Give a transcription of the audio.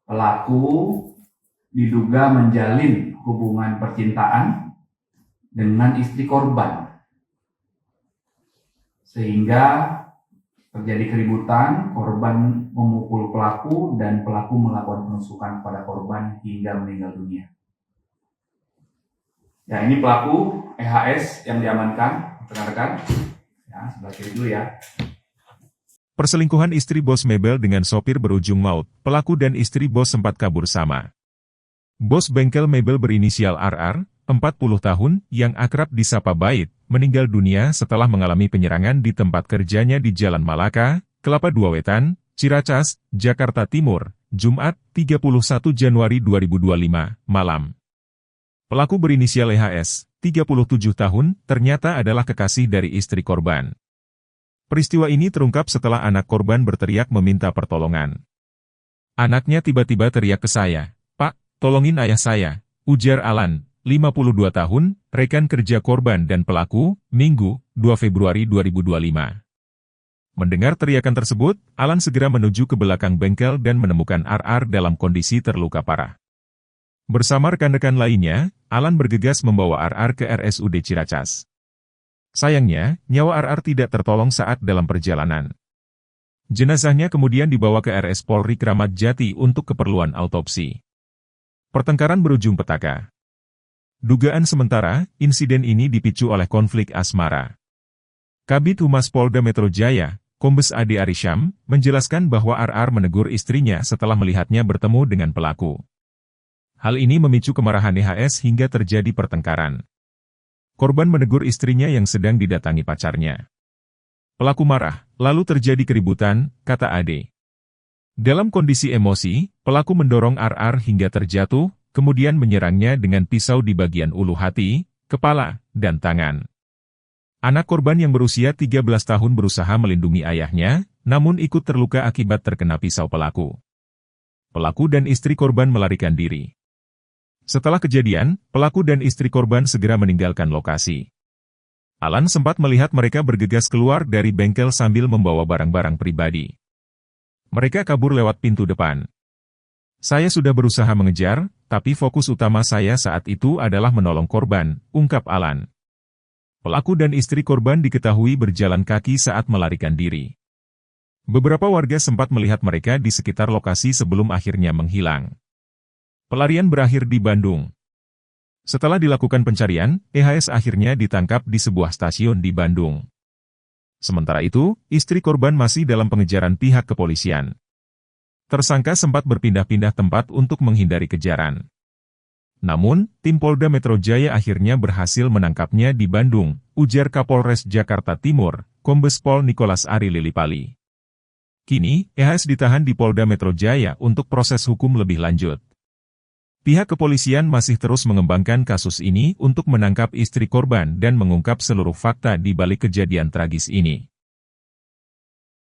Pelaku diduga menjalin hubungan percintaan dengan istri korban, sehingga terjadi keributan, korban memukul pelaku dan pelaku melakukan penusukan pada korban hingga meninggal dunia. Ya, ini pelaku EHS yang diamankan, rekan-rekan. Ya, sebelah kiri dulu ya. Perselingkuhan istri bos mebel dengan sopir berujung maut, pelaku dan istri bos sempat kabur sama. Bos bengkel mebel berinisial RR, 40 tahun, yang akrab disapa Bait, meninggal dunia setelah mengalami penyerangan di tempat kerjanya di Jalan Malaka, Kelapa II Wetan, Ciracas, Jakarta Timur, Jumat, 31 Januari 2025, malam. Pelaku berinisial EHS, 37 tahun, ternyata adalah kekasih dari istri korban. Peristiwa ini terungkap setelah anak korban berteriak meminta pertolongan. Anaknya tiba-tiba teriak ke saya, "Pak, tolongin ayah saya," ujar Alan, 52 tahun, rekan kerja korban dan pelaku, Minggu, 2 Februari 2025. Mendengar teriakan tersebut, Alan segera menuju ke belakang bengkel dan menemukan RR dalam kondisi terluka parah. Bersama rekan-rekan lainnya, Alan bergegas membawa RR ke RSUD Ciracas. Sayangnya, nyawa RR tidak tertolong saat dalam perjalanan. Jenazahnya kemudian dibawa ke RS Polri Kramat Jati untuk keperluan autopsi. Pertengkaran berujung petaka. Dugaan sementara, insiden ini dipicu oleh konflik asmara. Kabid Humas Polda Metro Jaya, Kombes Ade Arisham, menjelaskan bahwa RR menegur istrinya setelah melihatnya bertemu dengan pelaku. Hal ini memicu kemarahan EHS hingga terjadi pertengkaran. Korban menegur istrinya yang sedang didatangi pacarnya. Pelaku marah, lalu terjadi keributan, kata Ade. Dalam kondisi emosi, pelaku mendorong RR hingga terjatuh, kemudian menyerangnya dengan pisau di bagian ulu hati, kepala, dan tangan. Anak korban yang berusia 13 tahun berusaha melindungi ayahnya, namun ikut terluka akibat terkena pisau pelaku. Pelaku dan istri korban melarikan diri. Setelah kejadian, pelaku dan istri korban segera meninggalkan lokasi. Alan sempat melihat mereka bergegas keluar dari bengkel sambil membawa barang-barang pribadi. Mereka kabur lewat pintu depan. Saya sudah berusaha mengejar, tapi fokus utama saya saat itu adalah menolong korban, ungkap Alan. Pelaku dan istri korban diketahui berjalan kaki saat melarikan diri. Beberapa warga sempat melihat mereka di sekitar lokasi sebelum akhirnya menghilang. Pelarian berakhir di Bandung. Setelah dilakukan pencarian, EHS akhirnya ditangkap di sebuah stasiun di Bandung. Sementara itu, istri korban masih dalam pengejaran pihak kepolisian. Tersangka sempat berpindah-pindah tempat untuk menghindari kejaran. Namun, tim Polda Metro Jaya akhirnya berhasil menangkapnya di Bandung, ujar Kapolres Jakarta Timur, Kombes Pol Nicholas Ari Lilipali. Kini, EHS ditahan di Polda Metro Jaya untuk proses hukum lebih lanjut. Pihak kepolisian masih terus mengembangkan kasus ini untuk menangkap istri korban dan mengungkap seluruh fakta di balik kejadian tragis ini.